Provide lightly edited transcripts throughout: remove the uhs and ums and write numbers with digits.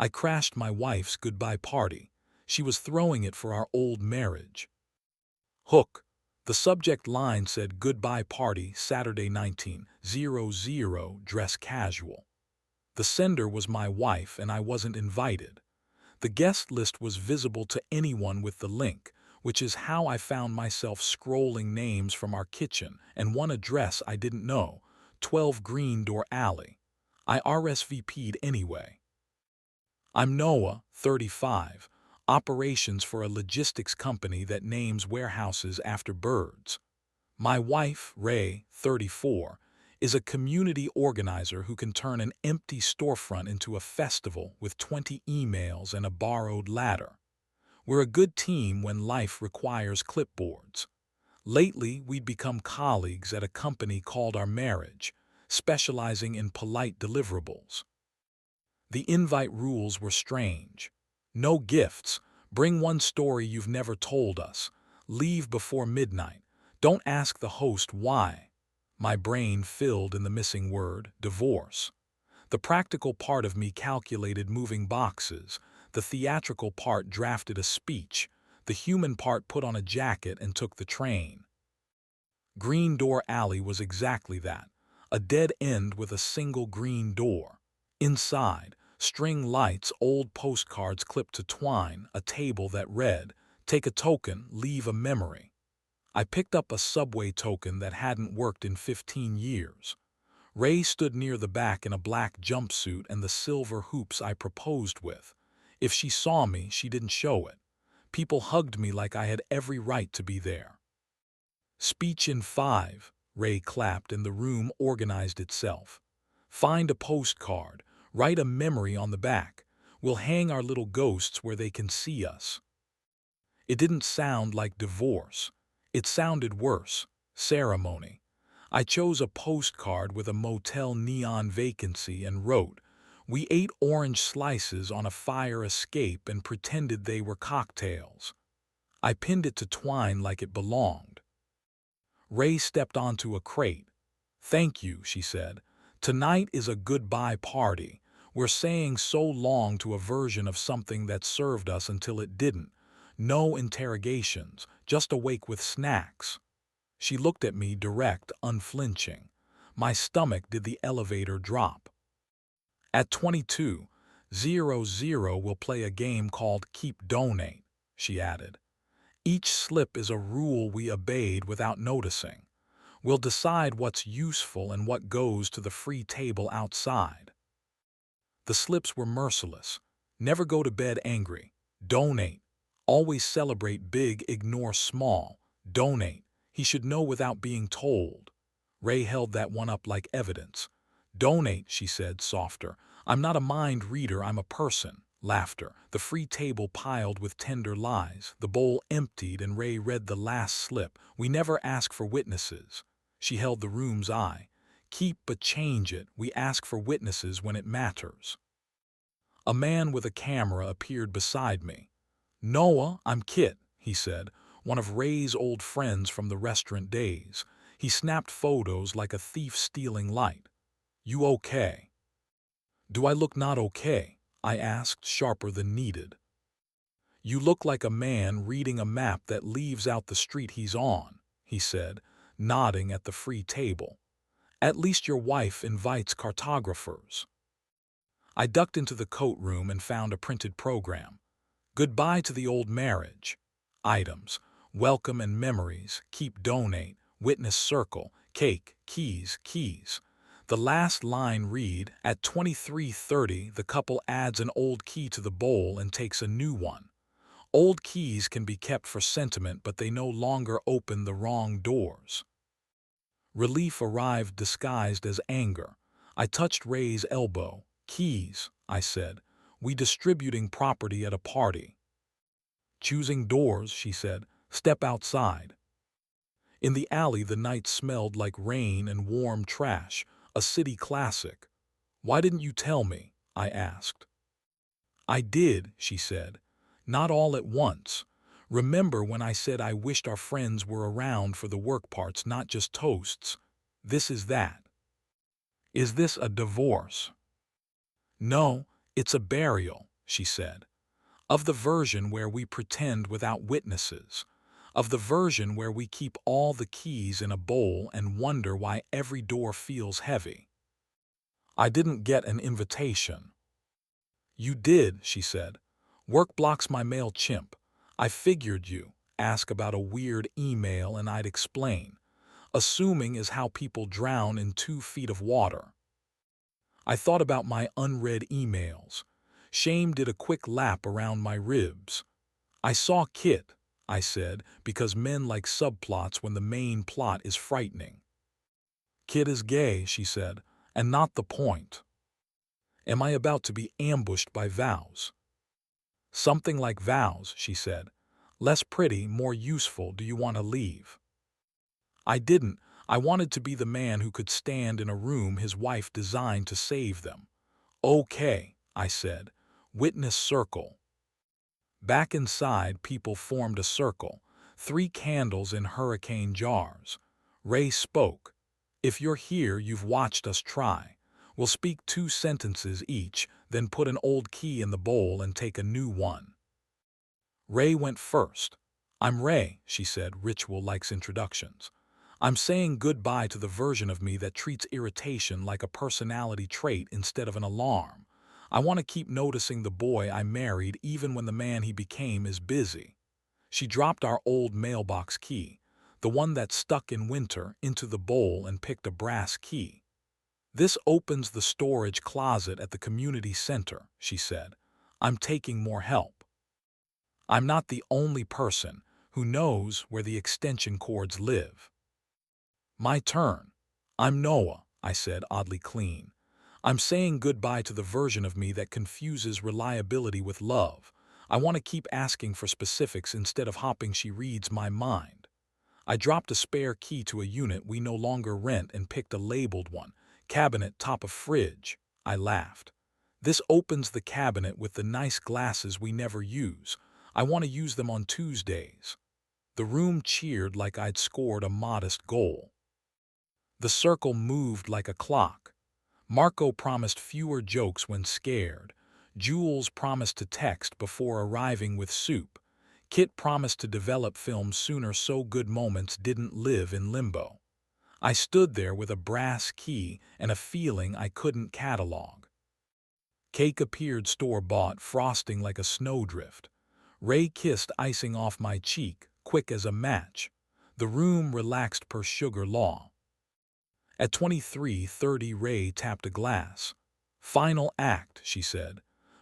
I crashed my wife's goodbye party. She was throwing it for our old marriage. Hook. The subject line said goodbye party Saturday 1900, dress casual. The sender was my wife and I wasn't invited. The guest list was visible to anyone with the link, which is how I found myself scrolling names from our kitchen and one address I didn't know, 12 Green Door Alley. I RSVP'd anyway. I'm Noah, 35, operations for a logistics company that names warehouses after birds. My wife, Ray, 34, is a community organizer who can turn an empty storefront into a festival with 20 emails and a borrowed ladder. We're a good team when life requires clipboards. Lately, we'd become colleagues at a company called Our Marriage, specializing in polite deliverables. The invite rules were strange. No gifts, bring one story you've never told us, leave before midnight, don't ask the host why. My brain filled in the missing word, divorce. The practical part of me calculated moving boxes, the theatrical part drafted a speech, the human part put on a jacket and took the train. Green Door Alley was exactly that, a dead end with a single green door. Inside, string lights, old postcards clipped to twine, a table that read, "Take a token, leave a memory." I picked up a subway token that hadn't worked in 15 years. Ray stood near the back in a black jumpsuit and the silver hoops I proposed with. If she saw me, she didn't show it. People hugged me like I had every right to be there. Speech in 5, Ray clapped and the room organized itself. Find a postcard, write a memory on the back. We'll hang our little ghosts where they can see us. It didn't sound like divorce. It sounded worse, ceremony. I chose a postcard with a motel neon vacancy and wrote, "We ate orange slices on a fire escape and pretended they were cocktails." I pinned it to twine like it belonged. Ray stepped onto a crate. "Thank you," she said. "Tonight is a goodbye party. We're saying so long to a version of something that served us until it didn't. No interrogations, just a wake with snacks." She looked at me direct, unflinching. My stomach did the elevator drop. At 22:00, we'll play a game called Keep Donate, she added. Each slip is a rule we obeyed without noticing. We'll decide what's useful and what goes to the free table outside. The slips were merciless. Never go to bed angry. Donate. Always celebrate big, ignore small. Donate. He should know without being told. Ray held that one up like evidence. "Donate," she said, softer. "I'm not a mind reader, I'm a person." Laughter. The free table piled with tender lies. The bowl emptied and Ray read the last slip. "We never ask for witnesses." She held the room's eye. "Keep but change it. We ask for witnesses when it matters." A man with a camera appeared beside me. "Noah, I'm Kit," he said, one of Ray's old friends from the restaurant days. He snapped photos like a thief stealing light. "You okay?" "Do I look not okay?" I asked, sharper than needed. "You look like a man reading a map that leaves out the street he's on," he said, nodding at the free table. "At least your wife invites cartographers." I ducked into the coat room and found a printed program. Goodbye to the old marriage. Items: welcome and memories, keep donate, witness circle, cake, keys, keys. The last line read, "At 23:30, the couple adds an old key to the bowl and takes a new one. Old keys can be kept for sentiment, but they no longer open the wrong doors." Relief arrived disguised as anger. I touched Ray's elbow. "Keys," I said. "We distributing property at a party." "Choosing doors," she said. "Step outside." In the alley, the night smelled like rain and warm trash, a city classic. "Why didn't you tell me?" I asked. "I did," she said. "Not all at once. Remember when I said I wished our friends were around for the work parts, not just toasts? This is that." "Is this a divorce?" "No, it's a burial. she said. Of the version where we pretend without witnesses. Of the version where we keep all the keys in a bowl and wonder why every door feels heavy. I didn't get an invitation. You did, she said. Work blocks my mail chimp. I figured you ask about a weird email and I'd explain. Assuming is how people drown in 2 feet of water. I thought about my unread emails. Shame did a quick lap around my ribs. I saw Kit, I said, because men like subplots when the main plot is frightening. Kit is gay, she said, and not the point. Am I about to be ambushed by vows? Something like vows, she said. Less pretty, more useful. Do you want to leave? I didn't. I wanted to be the man who could stand in a room his wife designed to save them. Okay, I said. Witness circle. Back inside, people formed a circle, 3 candles in hurricane jars. Ray spoke. If you're here, you've watched us try. We'll speak 2 sentences each, then put an old key in the bowl and take a new one. Ray went first. I'm Ray, she said. Ritual likes introductions. I'm saying goodbye to the version of me that treats irritation like a personality trait instead of an alarm. I want to keep noticing the boy I married even when the man he became is busy. She dropped our old mailbox key, the one that stuck in winter, into the bowl and picked a brass key. This opens the storage closet at the community center, she said. I'm taking more help. I'm not the only person who knows where the extension cords live. My turn. I'm Noah, I said, oddly clean. I'm saying goodbye to the version of me that confuses reliability with love. I want to keep asking for specifics instead of hoping she reads my mind. I dropped a spare key to a unit we no longer rent and picked a labeled one. Cabinet, top of fridge. I laughed. This opens the cabinet with the nice glasses we never use. I want to use them on Tuesdays. The room cheered like I'd scored a modest goal. The circle moved like a clock. Marco promised fewer jokes when scared. Jules promised to text before arriving with soup. Kit promised to develop films sooner so good moments didn't live in limbo. I stood there with a brass key and a feeling I couldn't catalog. Cake appeared store-bought, frosting like a snowdrift. Ray kissed icing off my cheek, quick as a match. The room relaxed per sugar law. At 23:30, Ray tapped a glass. Final act, she said.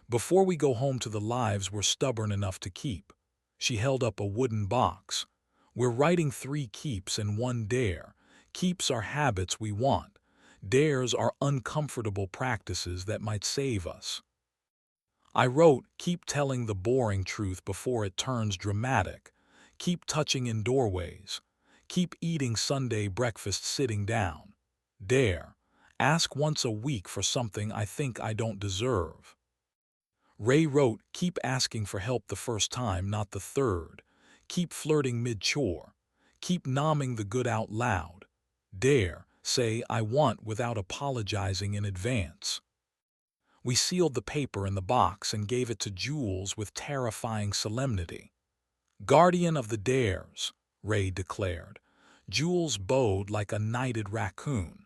Before we go home to the lives we're stubborn enough to keep. She held up a wooden box. We're writing 3 keeps and 1 dare. Keeps are habits we want. Dares are uncomfortable practices that might save us. I wrote, keep telling the boring truth before it turns dramatic. Keep touching in doorways. Keep eating Sunday breakfast sitting down. Dare. Ask once a week for something I think I don't deserve. Ray wrote, keep asking for help the first time, not the third. Keep flirting mid-chore. Keep nomming the good out loud. Dare. Say, I want without apologizing in advance. We sealed the paper in the box and gave it to Jules with terrifying solemnity. Guardian of the dares, Ray declared. Jules bowed like a knighted raccoon.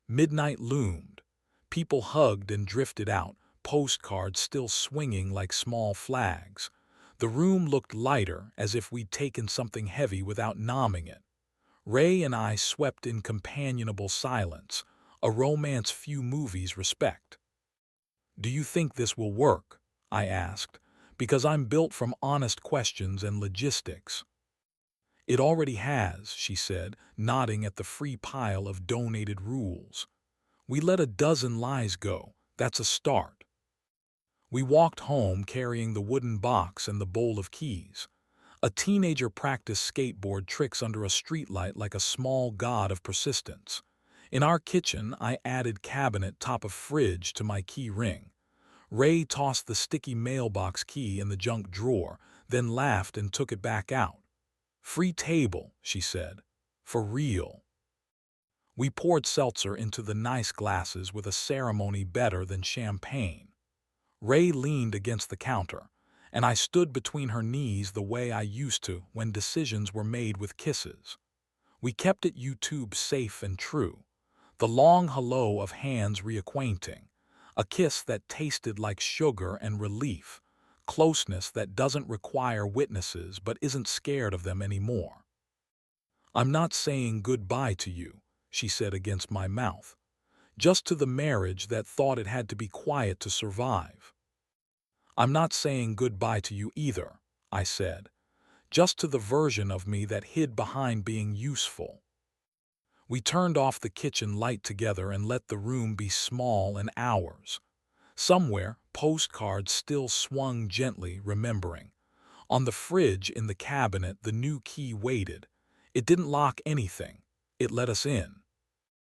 Midnight loomed. People hugged and drifted out, postcards still swinging like small flags. The room looked lighter, as if we'd taken something heavy without nomming it. Ray and I swept in companionable silence, a romance few movies respect. Do you think this will work? I asked, because I'm built from honest questions and logistics. It already has, she said, nodding at the free pile of donated rules. We let a dozen lies go. That's a start. We walked home carrying the wooden box and the bowl of keys. A teenager practiced skateboard tricks under a streetlight like a small god of persistence. In our kitchen, I added cabinet top of fridge to my key ring. Ray tossed the sticky mailbox key in the junk drawer, then laughed and took it back out. Free table, she said. For real. We poured seltzer into the nice glasses with a ceremony better than champagne. Ray leaned against the counter, and I stood between her knees the way I used to when decisions were made with kisses. We kept it YouTube safe and true. The long hello of hands reacquainting. A kiss that tasted like sugar and relief. Closeness that doesn't require witnesses but isn't scared of them anymore. "I'm not saying goodbye to you," she said against my mouth. "Just to the marriage that thought it had to be quiet to survive." "I'm not saying goodbye to you either," I said. "Just to the version of me that hid behind being useful." We turned off the kitchen light together and let the room be small and ours. Somewhere, postcards still swung gently, remembering. On the fridge in the cabinet, the new key waited. It didn't lock anything. It let us in.